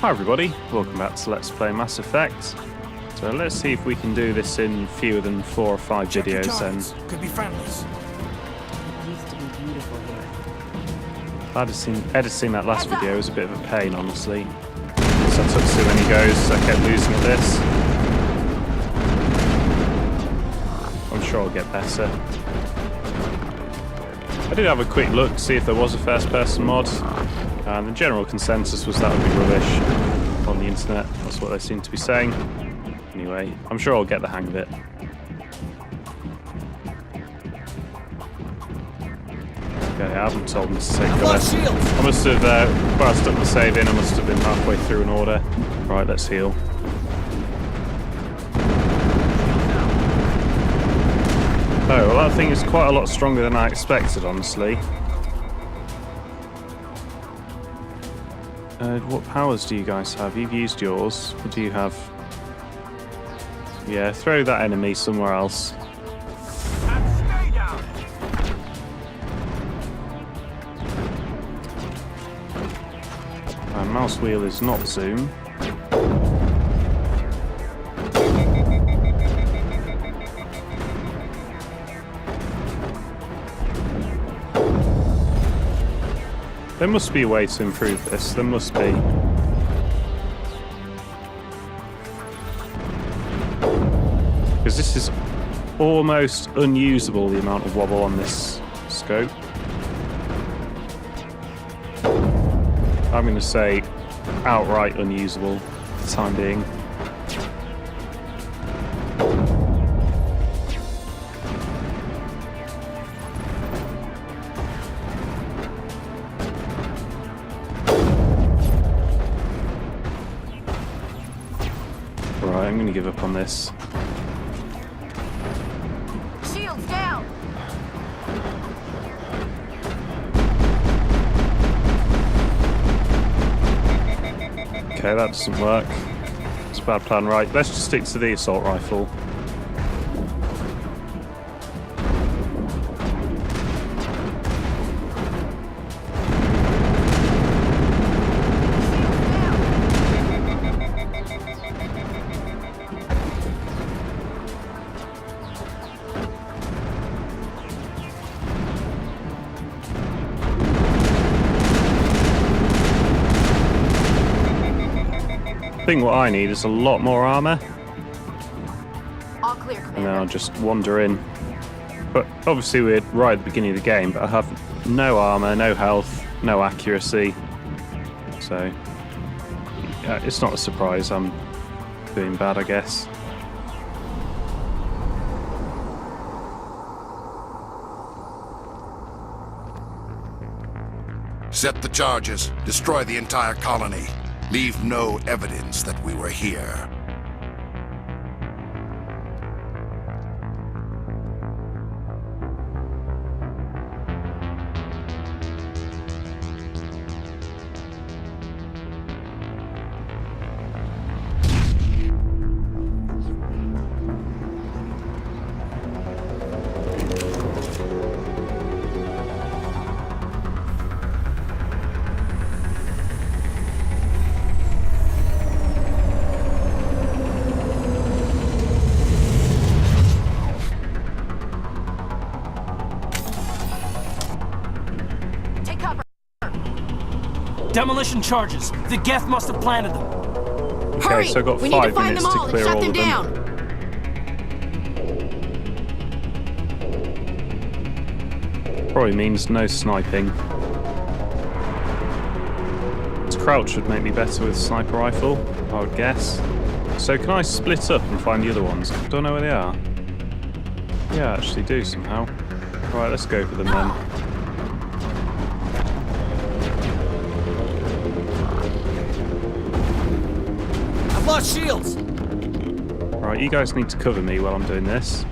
Hi everybody, welcome back to Let's Play Mass Effect. So let's see if we can do this in fewer than 4 or 5 videos then. Could be friendlies. It used to be beautiful here. Editing that last video was a bit of a pain, honestly. So I took too many goes, so I kept losing at this. I'm sure I'll get better. I did have a quick look to see if there was a first person mod, and the general consensus was that would be rubbish on the internet. That's what they seem to be saying. Anyway, I'm sure I'll get the hang of it. Okay, I haven't told them to take cover. I must have, where I stuck my save in, I must have been halfway through an order. Right, let's heal. Oh, well that thing is quite a lot stronger than I expected, honestly. What powers do you guys have? You've used yours. What do you have? Yeah, throw that enemy somewhere else. My mouse wheel is not zoom. There must be a way to improve this. There must be. Because this is almost unusable, the amount of wobble on this scope. I'm going to say outright unusable for the time being. Right, I'm going to give up on this. Shields down. Okay, that doesn't work. It's a bad plan. Right, let's just stick to the assault rifle. I think what I need is a lot more armor, All clear, and then Commander. I'll just wander in. But obviously we're right at the beginning of the game, but I have no armor, no health, no accuracy, so it's not a surprise I'm doing bad, I guess. Set the charges. Destroy the entire colony. Leave no evidence that we were here. Take cover. Demolition charges. The Geth must have planted them. Okay, Hurry! so I've got We need to 5 find minutes them to all and clear shut all them of them. down. Probably means no sniping. Crouch would make me better with sniper rifle, I would guess. So can I split up and find the other ones? I don't know where they are. Yeah, I actually do somehow. Right, let's go for them then. I've lost shields. Right, you guys need to cover me while I'm doing this.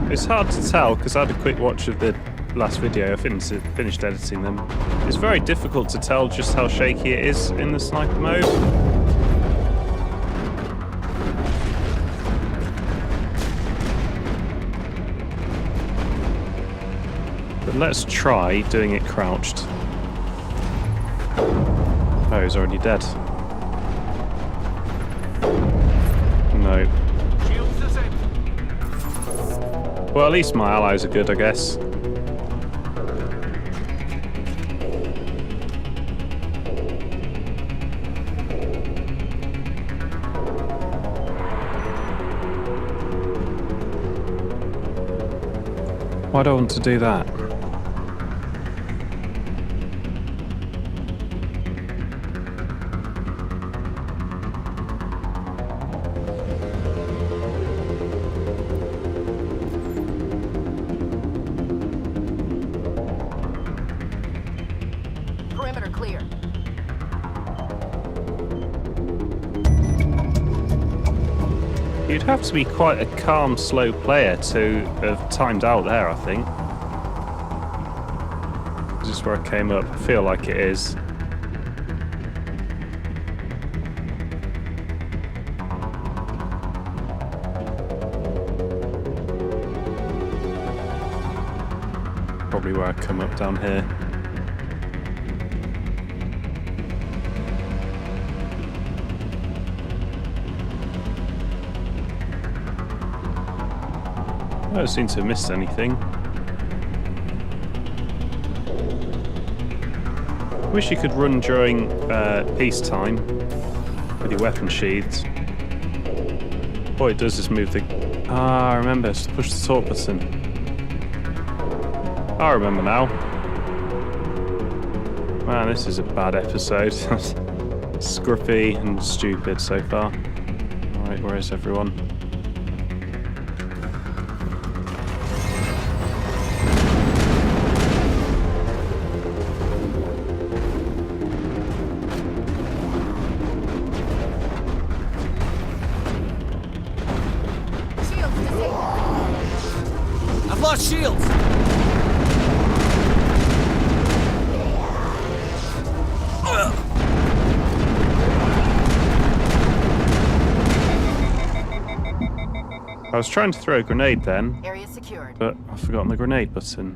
It's hard to tell because I had a quick watch of the last video, I finished editing them. It's very difficult to tell just how shaky it is in the sniper mode. But let's try doing it crouched. Oh, he's already dead. No. Well, at least my allies are good, I guess. Why do I want to do that? Perimeter clear. You'd have to be quite a calm, slow player to have timed out there, I think. This is where I came up. I feel like it is. Probably where I come up down here. I don't seem to have missed anything. Wish you could run during peacetime with your weapon sheaths. All it does is move the... Ah, I remember. Just push the talk button. I remember now. Man, this is a bad episode. Scruffy and stupid so far. Alright, where is everyone? I've lost shields! I was trying to throw a grenade then, Area secured. but I've forgotten the grenade button.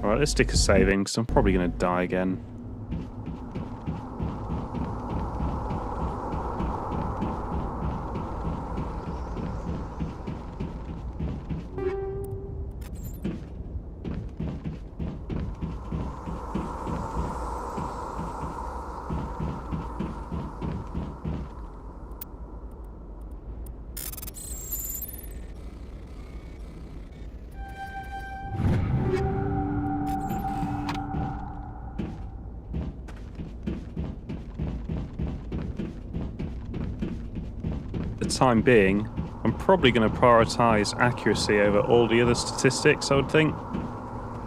Alright, let's stick a saving, because I'm probably going to die again. Time being, I'm probably going to prioritize accuracy over all the other statistics, I would think.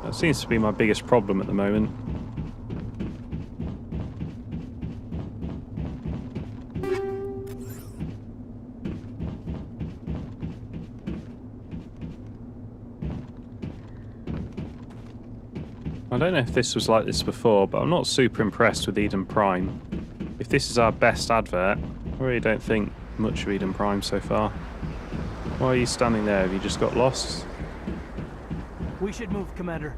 That seems to be my biggest problem at the moment. I don't know if this was like this before, but I'm not super impressed with Eden Prime. If this is our best advert, I really don't think much of Eden Prime so far. Why are you standing there? Have you just got lost? We should move, Commander.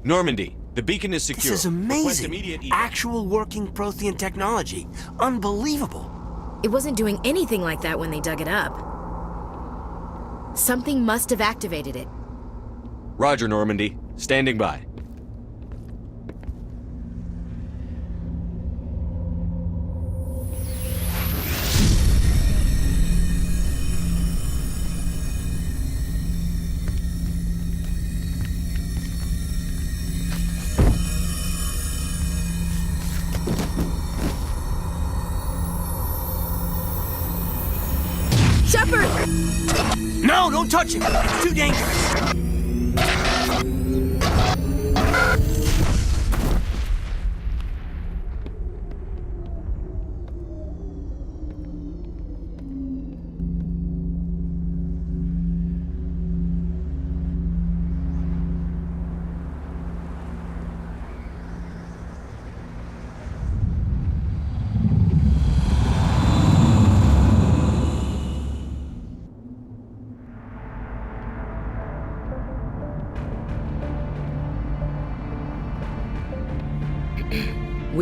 Normandy, the beacon is secure. This is Request amazing. immediate evac. Actual working Prothean technology. Unbelievable. It wasn't doing anything like that when they dug it up. Something must have activated it. Roger, Normandy. Standing by. Shepard! No, don't touch him. It's too dangerous.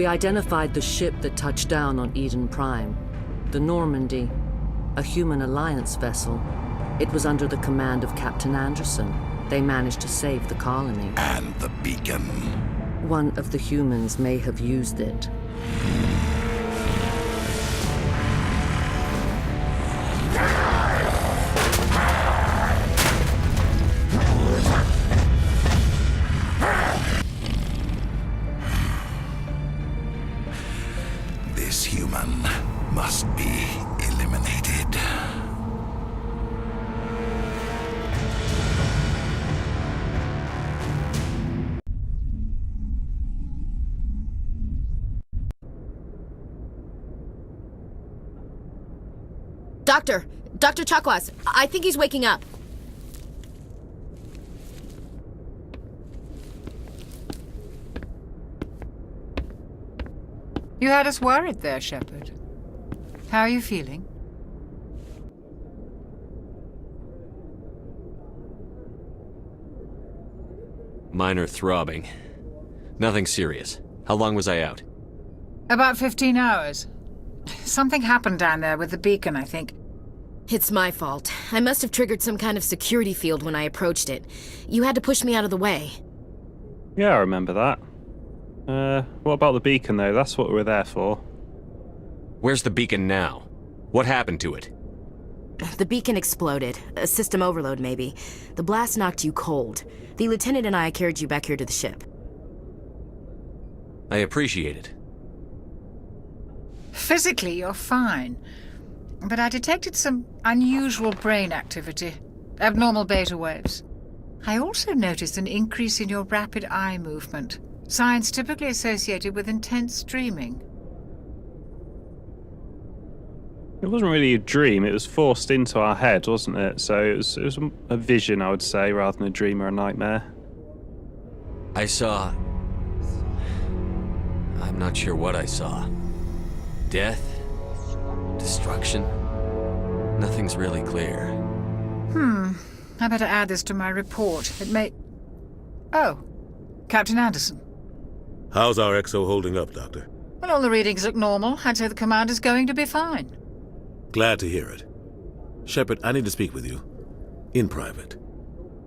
We identified the ship that touched down on Eden Prime, the Normandy, a human alliance vessel. It was under the command of Captain Anderson. They managed to save the colony. And the beacon. One of the humans may have used it. This human must be eliminated. Dr. Chakwas, I think he's waking up. You had us worried there, Shepard. How are you feeling? Minor throbbing. Nothing serious. How long was I out? About 15 hours. Something happened down there with the beacon, I think. It's my fault. I must have triggered some kind of security field when I approached it. You had to push me out of the way. Yeah, I remember that. What about the beacon, though? That's what we're there for. Where's the beacon now? What happened to it? The beacon exploded. A system overload, maybe. The blast knocked you cold. The lieutenant and I carried you back here to the ship. I appreciate it. Physically, you're fine. But I detected some unusual brain activity. Abnormal beta waves. I also noticed an increase in your rapid eye movement. Signs typically associated with intense dreaming. It wasn't really a dream. It was forced into our head, wasn't it? So it was a vision, I would say, rather than a dream or a nightmare. I saw... I'm not sure what I saw. Death? Destruction? Nothing's really clear. I better add this to my report. It may... Oh, Captain Anderson. How's our XO holding up, Doctor? Well, all the readings look normal. I'd say the commander's going to be fine. Glad to hear it. Shepard, I need to speak with you. In private.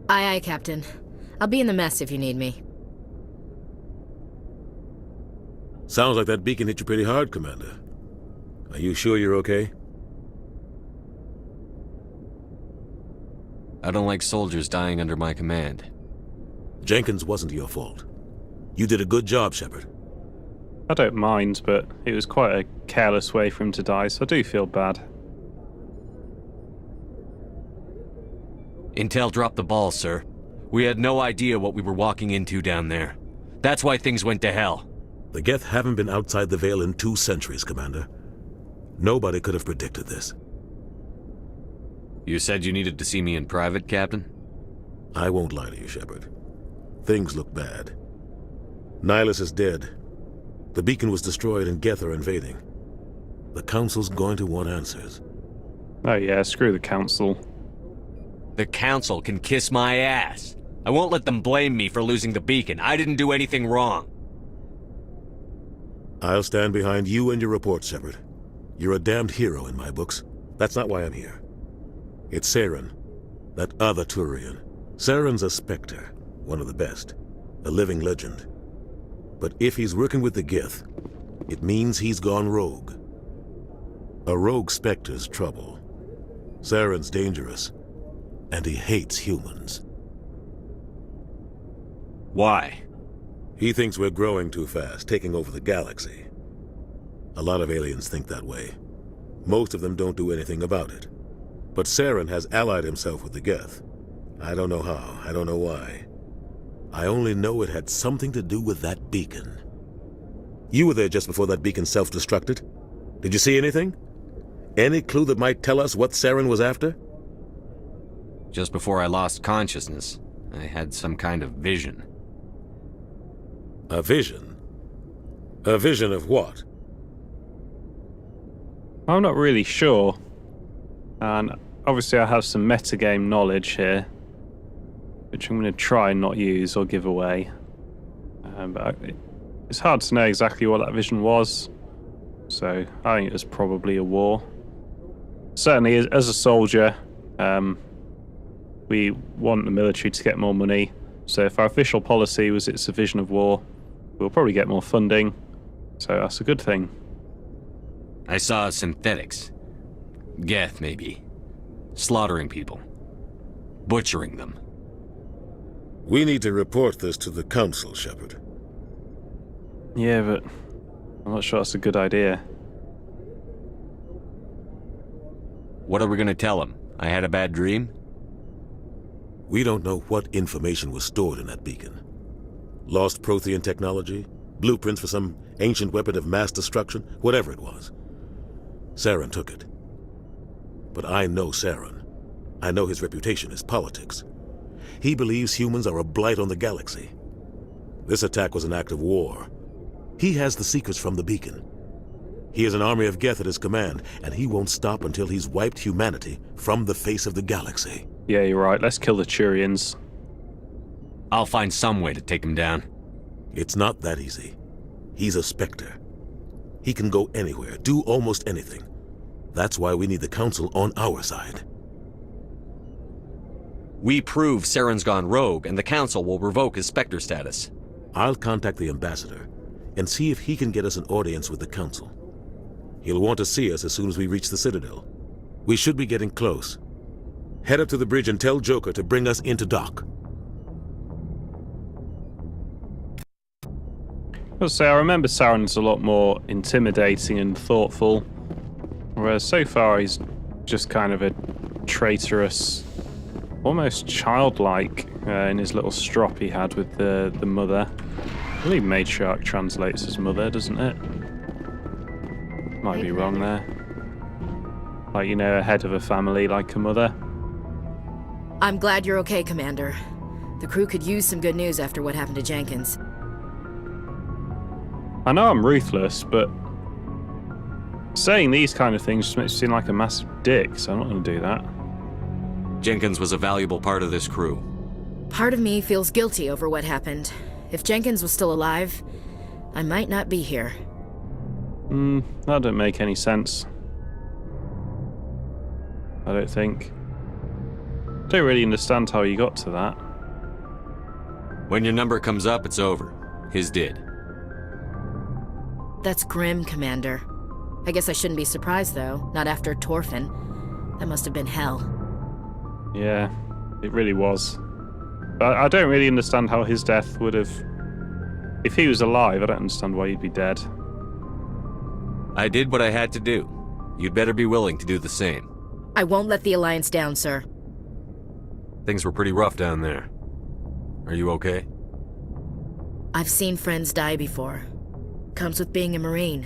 Aye, aye, Captain. I'll be in the mess if you need me. Sounds like that beacon hit you pretty hard, Commander. Are you sure you're okay? I don't like soldiers dying under my command. Jenkins wasn't your fault. You did a good job, Shepard. I don't mind, but it was quite a careless way for him to die, so I do feel bad. Intel dropped the ball, sir. We had no idea what we were walking into down there. That's why things went to hell. The Geth haven't been outside the Veil in 2 centuries, Commander. Nobody could have predicted this. You said you needed to see me in private, Captain? I won't lie to you, Shepard. Things look bad. Nihilus is dead. The beacon was destroyed and Geth are invading. The Council's going to want answers. Oh yeah, screw the Council. The Council can kiss my ass. I won't let them blame me for losing the beacon. I didn't do anything wrong. I'll stand behind you and your report, Shepard. You're a damned hero in my books. That's not why I'm here. It's Saren, that other Turian. Saren's a Spectre, one of the best, a living legend. But if he's working with the Geth, it means he's gone rogue. A rogue Spectre's trouble. Saren's dangerous, and he hates humans. Why? He thinks we're growing too fast, taking over the galaxy. A lot of aliens think that way. Most of them don't do anything about it. But Saren has allied himself with the Geth. I don't know how, I don't know why. I only know it had something to do with that beacon. You were there just before that beacon self-destructed. Did you see anything? Any clue that might tell us what Saren was after? Just before I lost consciousness, I had some kind of vision. A vision? A vision of what? I'm not really sure. And obviously I have some metagame knowledge here, which I'm going to try and not use or give away. But It's hard to know exactly what that vision was, so I think it was probably a war. Certainly, as a soldier, we want the military to get more money, so if our official policy was it's a vision of war, we'll probably get more funding, so that's a good thing. I saw synthetics. Geth, maybe. Slaughtering people. Butchering them. We need to report this to the Council, Shepard. Yeah, but I'm not sure that's a good idea. What are we gonna tell them? I had a bad dream? We don't know what information was stored in that beacon. Lost Prothean technology? Blueprints for some ancient weapon of mass destruction? Whatever it was. Saren took it. But I know Saren. I know his reputation is politics. He believes humans are a blight on the galaxy. This attack was an act of war. He has the secrets from the beacon. He has an army of Geth at his command, and he won't stop until he's wiped humanity from the face of the galaxy. Yeah, you're right. Let's kill the Turians. I'll find some way to take him down. It's not that easy. He's a Spectre. He can go anywhere, do almost anything. That's why we need the Council on our side. We prove Saren's gone rogue, and the Council will revoke his Spectre status. I'll contact the Ambassador and see if he can get us an audience with the Council. He'll want to see us as soon as we reach the Citadel. We should be getting close. Head up to the bridge and tell Joker to bring us into dock. I'll say I remember Saren's a lot more intimidating and thoughtful, whereas so far he's just kind of a traitorous, almost childlike in his little strop he had with the mother. I believe matriarch translates as mother, doesn't it? Might be wrong there. Like, you know, a head of a family like a mother. I'm glad you're okay, Commander. The crew could use some good news after what happened to Jenkins. I know I'm ruthless, but saying these kind of things just makes me seem like a massive dick, so I'm not going to do that. Jenkins was a valuable part of this crew. Part of me feels guilty over what happened. If Jenkins was still alive, I might not be here. That don't make any sense. I don't think. Don't really understand how you got to that. When your number comes up, it's over. His did. That's grim, Commander. I guess I shouldn't be surprised, though. Not after Torfin. That must have been hell. Yeah, it really was. But I don't really understand how his death would have... If he was alive, I don't understand why he'd be dead. I did what I had to do. You'd better be willing to do the same. I won't let the Alliance down, sir. Things were pretty rough down there. Are you okay? I've seen friends die before. Comes with being a Marine.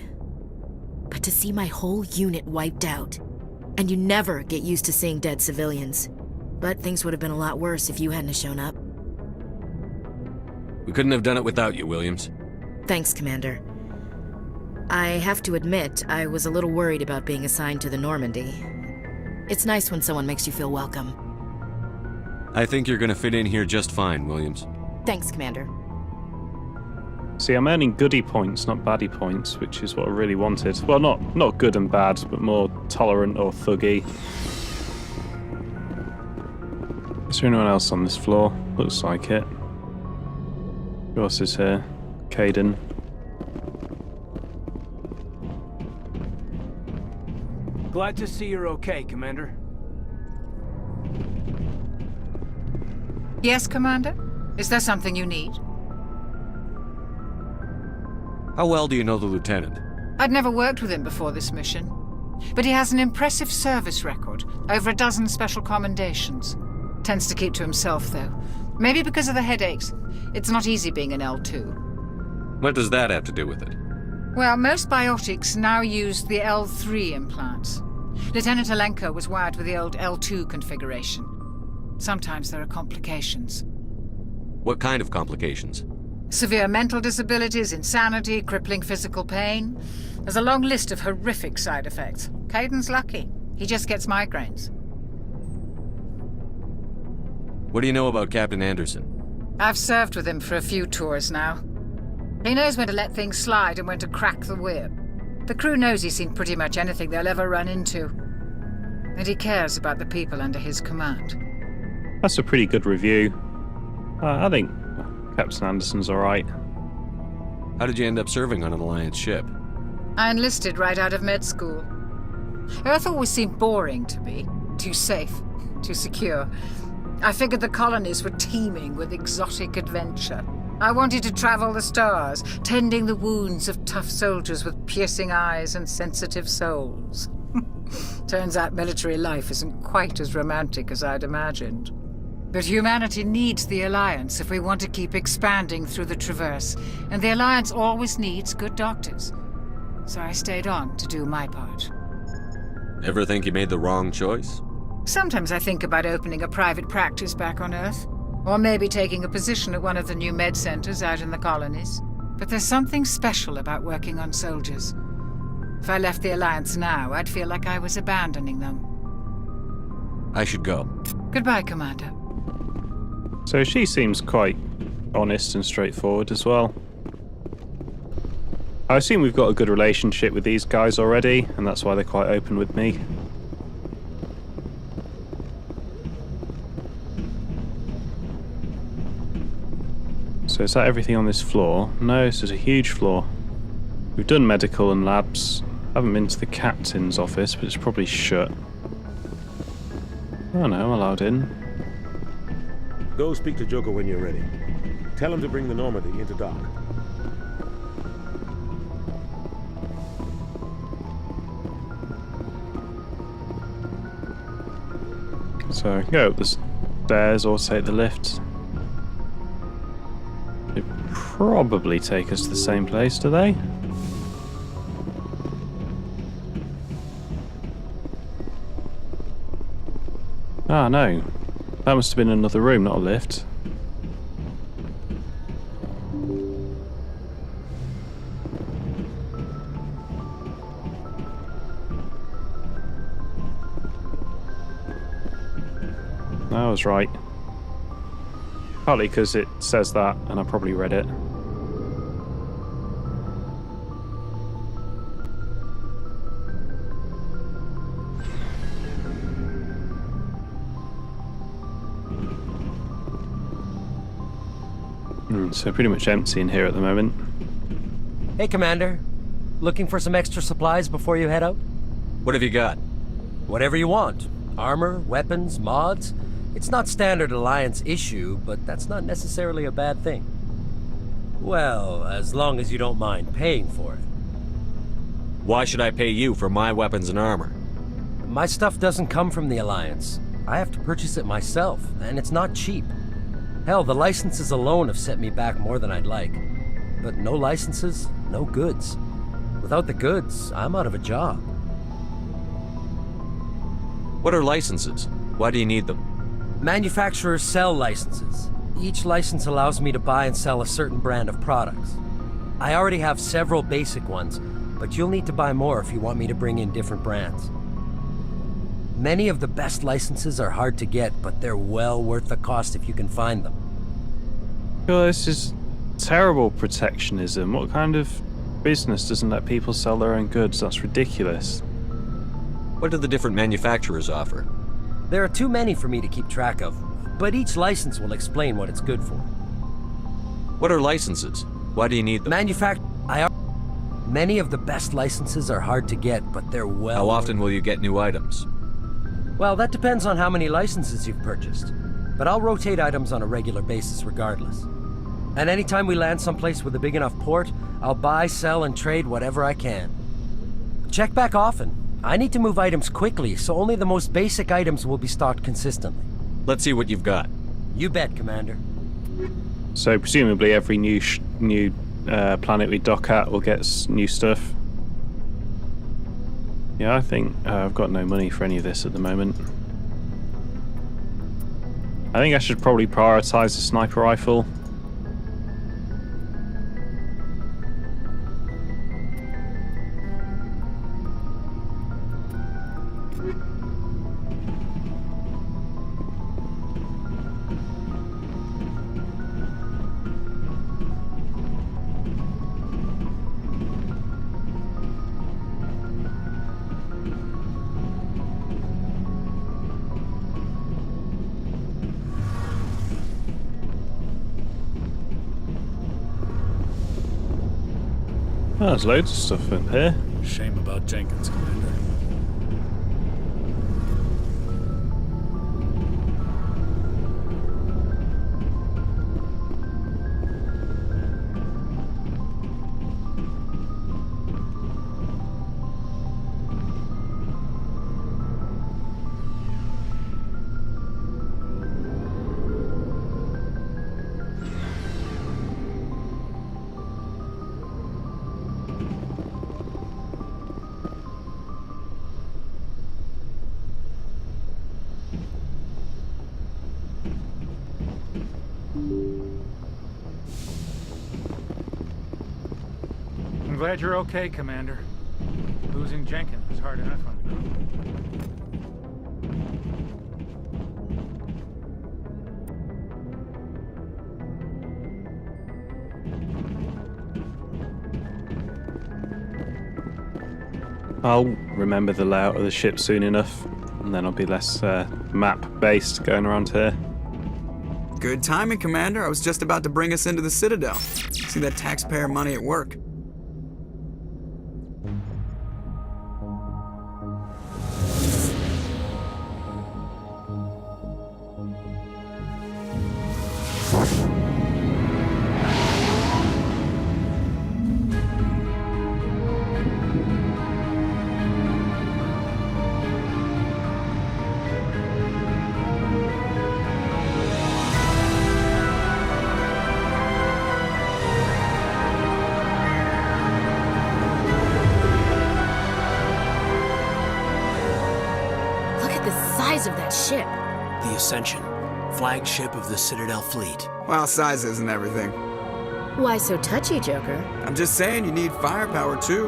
But to see my whole unit wiped out, and you never get used to seeing dead civilians. But things would have been a lot worse if you hadn't shown up. We couldn't have done it without you, Williams. Thanks, Commander. I have to admit, I was a little worried about being assigned to the Normandy. It's nice when someone makes you feel welcome. I think you're gonna fit in here just fine, Williams. Thanks, Commander. See, I'm earning goodie points, not baddie points, which is what I really wanted. Well, not good and bad, but more tolerant or thuggy. Is there anyone else on this floor? Looks like it. Who else is here? Caden. Glad to see you're okay, Commander. Yes, Commander? Is there something you need? How well do you know the Lieutenant? I'd never worked with him before this mission. But he has an impressive service record, over a dozen special commendations. Tends to keep to himself, though. Maybe because of the headaches. It's not easy being an L2. What does that have to do with it? Well, most biotics now use the L3 implants. Lieutenant Alenko was wired with the old L2 configuration. Sometimes there are complications. What kind of complications? Severe mental disabilities, insanity, crippling physical pain. There's a long list of horrific side effects. Caden's lucky. He just gets migraines. What do you know about Captain Anderson? I've served with him for a few tours now. He knows when to let things slide and when to crack the whip. The crew knows he's seen pretty much anything they'll ever run into. And he cares about the people under his command. That's a pretty good review. I think Captain Anderson's alright. How did you end up serving on an Alliance ship? I enlisted right out of med school. Earth always seemed boring to me. Too safe, too secure. I figured the colonies were teeming with exotic adventure. I wanted to travel the stars, tending the wounds of tough soldiers with piercing eyes and sensitive souls. Turns out military life isn't quite as romantic as I'd imagined. But humanity needs the Alliance if we want to keep expanding through the Traverse, and the Alliance always needs good doctors. So I stayed on to do my part. Ever think you made the wrong choice? Sometimes I think about opening a private practice back on Earth, or maybe taking a position at one of the new med centers out in the colonies. But there's something special about working on soldiers. If I left the Alliance now, I'd feel like I was abandoning them. I should go. Goodbye, Commander. So she seems quite honest and straightforward as well. I assume we've got a good relationship with these guys already, and that's why they're quite open with me. So is that everything on this floor? No, this is a huge floor. We've done medical and labs. Haven't been to the captain's office, but it's probably shut. Oh no, I'm allowed in. Go speak to Joker when you're ready. Tell him to bring the Normandy into dock. So I can go up the stairs or take the lift. They probably take us to the same place, do they? Ah, no. That must have been another room, not a lift. I was right. Partly because it says that, and I probably read it. So pretty much empty in here at the moment. Hey, Commander. Looking for some extra supplies before you head out? What have you got? Whatever you want. Armor, weapons, mods. It's not standard Alliance issue, but that's not necessarily a bad thing. Well, as long as you don't mind paying for it. Why should I pay you for my weapons and armor? My stuff doesn't come from the Alliance. I have to purchase it myself, and it's not cheap. Hell, the licenses alone have set me back more than I'd like. But no licenses, no goods. Without the goods, I'm out of a job. What are licenses? Why do you need them? Manufacturers sell licenses. Each license allows me to buy and sell a certain brand of products. I already have several basic ones, but you'll need to buy more if you want me to bring in different brands. Many of the best licenses are hard to get, but they're well worth the cost if you can find them. God, this is terrible protectionism. What kind of business doesn't let people sell their own goods? That's ridiculous. What do the different manufacturers offer? There are too many for me to keep track of, but each license will explain what it's good for. What are licenses? Why do you need them? Many of the best licenses are hard to get, but they're well... How often will you get new items? Well, that depends on how many licenses you've purchased. But I'll rotate items on a regular basis regardless. And anytime we land someplace with a big enough port, I'll buy, sell, and trade whatever I can. Check back often. I need to move items quickly, so only the most basic items will be stocked consistently. Let's see what you've got. You bet, Commander. So presumably every new planet we dock at will get new stuff. Yeah, I think I've got no money for any of this at the moment. I think I should probably prioritize the sniper rifle. Oh, there's loads of stuff in here. Shame about Jenkins, Commander. I'm glad you're okay, Commander. Losing Jenkins was hard enough on the crew. I'll remember the layout of the ship soon enough, and then I'll be less map-based going around here. Good timing, Commander. I was just about to bring us into the Citadel. See that taxpayer money at work. Of that ship. The Ascension, flagship of the Citadel fleet. Well, size isn't everything. Why so touchy, Joker? I'm just saying you need firepower, too.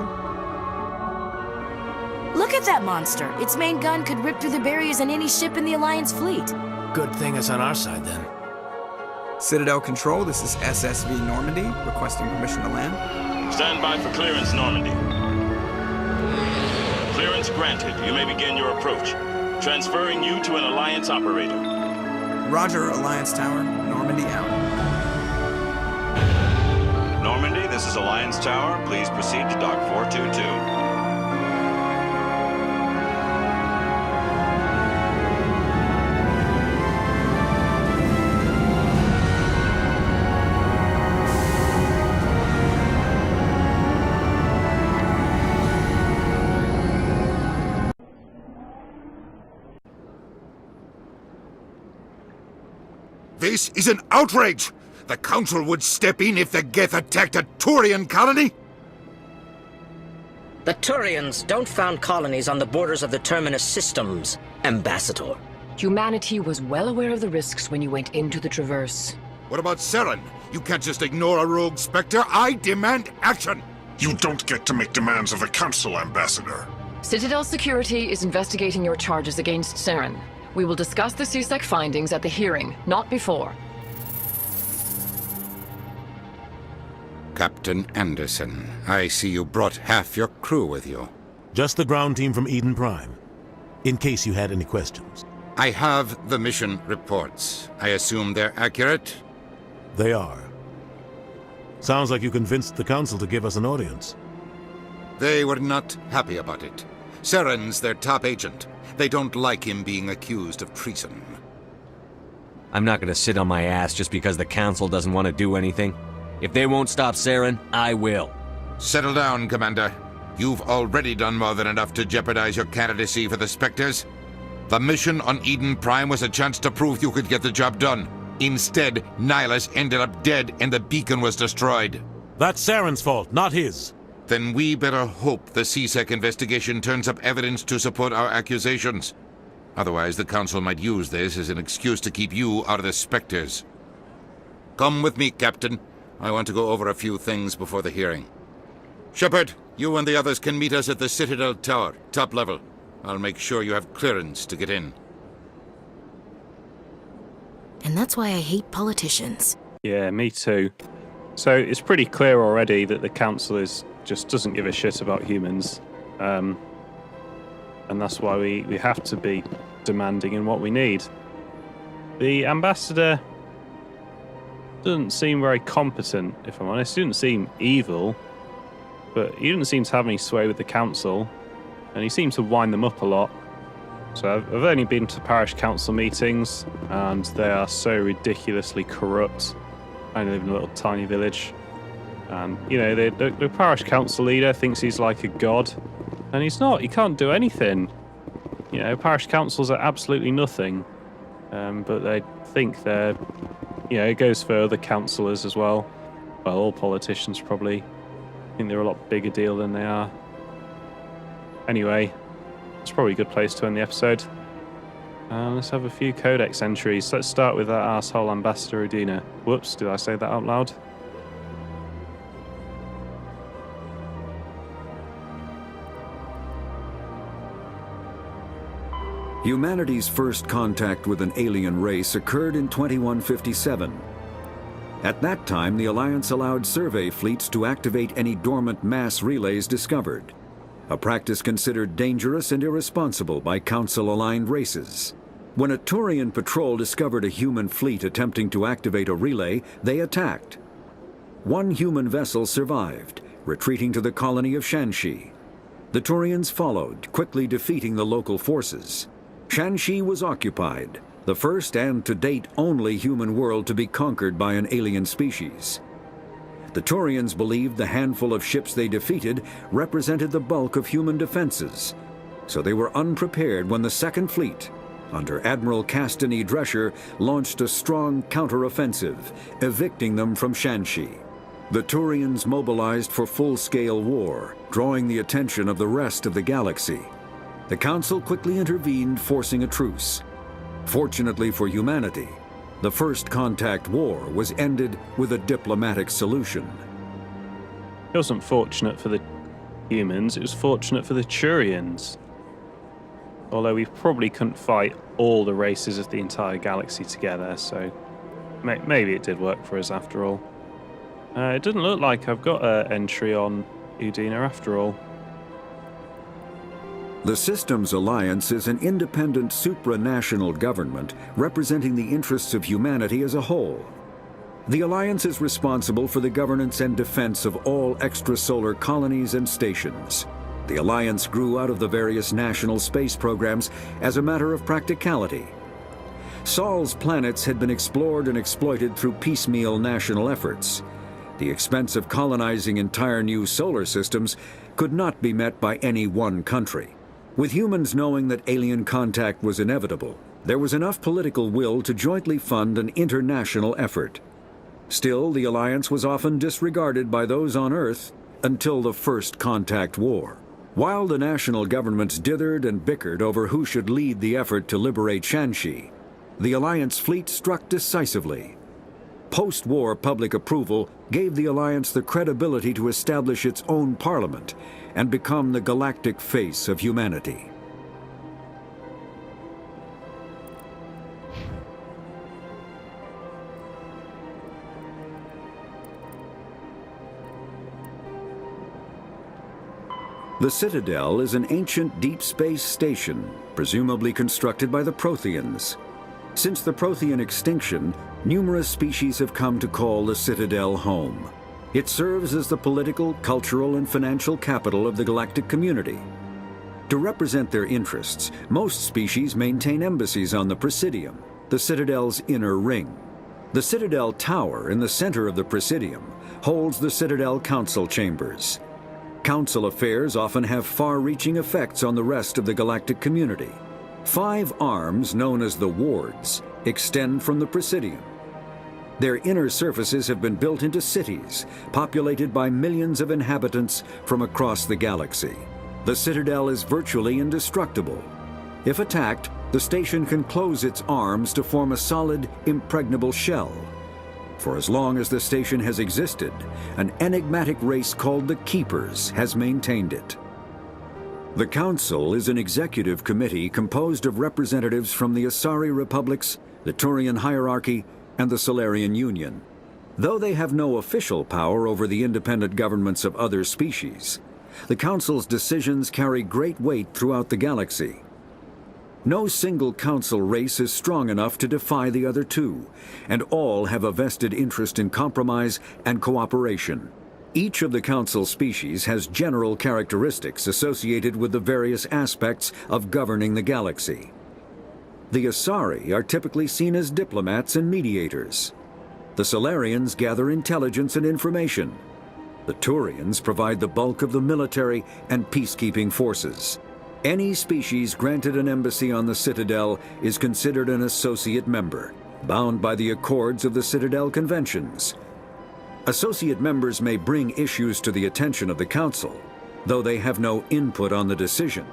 Look at that monster. Its main gun could rip through the barriers in any ship in the Alliance fleet. Good thing it's on our side, then. Citadel Control, this is SSV Normandy, requesting permission to land. Stand by for clearance, Normandy. Clearance granted. You may begin your approach. Transferring you to an Alliance operator. Roger, Alliance Tower. Normandy out. Normandy, this is Alliance Tower. Please proceed to Dock 422. This is an outrage! The Council would step in if the Geth attacked a Turian colony? The Turians don't found colonies on the borders of the Terminus systems, Ambassador. Humanity was well aware of the risks when you went into the Traverse. What about Saren? You can't just ignore a rogue Spectre. I demand action! You don't get to make demands of the Council, Ambassador. Citadel Security is investigating your charges against Saren. We will discuss the CSEC findings at the hearing, not before. Captain Anderson, I see you brought half your crew with you. Just the ground team from Eden Prime, in case you had any questions. I have the mission reports. I assume they're accurate? They are. Sounds like you convinced the Council to give us an audience. They were not happy about it. Saren's their top agent. They don't like him being accused of treason. I'm not gonna sit on my ass just because the Council doesn't want to do anything. If they won't stop Saren, I will. Settle down, Commander. You've already done more than enough to jeopardize your candidacy for the Spectres. The mission on Eden Prime was a chance to prove you could get the job done. Instead, Nihilus ended up dead and the beacon was destroyed. That's Saren's fault, not his. Then we better hope the CSEC investigation turns up evidence to support our accusations. Otherwise, the Council might use this as an excuse to keep you out of the Spectres. Come with me, Captain. I want to go over a few things before the hearing. Shepard, you and the others can meet us at the Citadel Tower, top level. I'll make sure you have clearance to get in. And that's why I hate politicians. Yeah, me too. So it's pretty clear already that the Council just doesn't give a shit about humans. And that's why we have to be demanding in what we need. The Ambassador doesn't seem very competent, if I'm honest. He doesn't seem evil. but he didn't seem to have any sway with the council, and he seemed to wind them up a lot. So I've only been to parish council meetings, and they are so ridiculously corrupt. I only live in a little tiny village, and the parish council leader thinks he's like a god, and he's not. He can't do anything. Parish councils are absolutely nothing, but they think they're. It goes for other councillors as well. Well, all politicians probably think they're a lot bigger deal than they are. Anyway, it's probably a good place to end the episode. Let's have a few codex entries. Let's start with that arsehole Ambassador Udina. Whoops, did I say that out loud? Humanity's first contact with an alien race occurred in 2157. At that time, the Alliance allowed survey fleets to activate any dormant mass relays discovered, a practice considered dangerous and irresponsible by Council-aligned races. When a Turian patrol discovered a human fleet attempting to activate a relay, they attacked. One human vessel survived, retreating to the colony of Shanxi. The Turians followed, quickly defeating the local forces. Shanxi was occupied, the first and to date only human world to be conquered by an alien species. The Turians believed the handful of ships they defeated represented the bulk of human defenses, so they were unprepared when the Second Fleet, under Admiral Castany Drescher, launched a strong counteroffensive, evicting them from Shanxi. The Turians mobilized for full-scale war, drawing the attention of the rest of the galaxy. The Council quickly intervened, forcing a truce. Fortunately for humanity, the First Contact War was ended with a diplomatic solution. It wasn't fortunate for the humans, it was fortunate for the Turians. Although we probably couldn't fight all the races of the entire galaxy together, so maybe it did work for us after all. It doesn't look like I've got an entry on Udina after all. The Systems Alliance is an independent supranational government representing the interests of humanity as a whole. The Alliance is responsible for the governance and defense of all extrasolar colonies and stations. The Alliance grew out of the various national space programs as a matter of practicality. Sol's planets had been explored and exploited through piecemeal national efforts. The expense of colonizing entire new solar systems could not be met by any one country. With humans knowing that alien contact was inevitable, there was enough political will to jointly fund an international effort. Still, the Alliance was often disregarded by those on Earth until the First Contact War. While the national governments dithered and bickered over who should lead the effort to liberate Shanxi, the Alliance fleet struck decisively. Post-war public approval gave the Alliance the credibility to establish its own parliament and become the galactic face of humanity. The Citadel is an ancient deep space station, presumably constructed by the Protheans. Since the Prothean extinction, numerous species have come to call the Citadel home. It serves as the political, cultural, and financial capital of the galactic community. To represent their interests, most species maintain embassies on the Presidium, the Citadel's inner ring. The Citadel Tower in the center of the Presidium holds the Citadel Council Chambers. Council affairs often have far-reaching effects on the rest of the galactic community. 5 arms, known as the wards, extend from the Presidium. Their inner surfaces have been built into cities, populated by millions of inhabitants from across the galaxy. The Citadel is virtually indestructible. If attacked, the station can close its arms to form a solid, impregnable shell. For as long as the station has existed, an enigmatic race called the Keepers has maintained it. The Council is an executive committee composed of representatives from the Asari Republics, the Turian Hierarchy, and the Solarian Union. Though they have no official power over the independent governments of other species, the Council's decisions carry great weight throughout the galaxy. No single Council race is strong enough to defy the other two, and all have a vested interest in compromise and cooperation. Each of the Council species has general characteristics associated with the various aspects of governing the galaxy. The Asari are typically seen as diplomats and mediators. The Solarians gather intelligence and information. The Turians provide the bulk of the military and peacekeeping forces. Any species granted an embassy on the Citadel is considered an associate member, bound by the accords of the Citadel Conventions. Associate members may bring issues to the attention of the Council, though they have no input on the decision.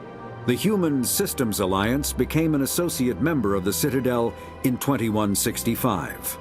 The Human Systems Alliance became an associate member of the Citadel in 2165.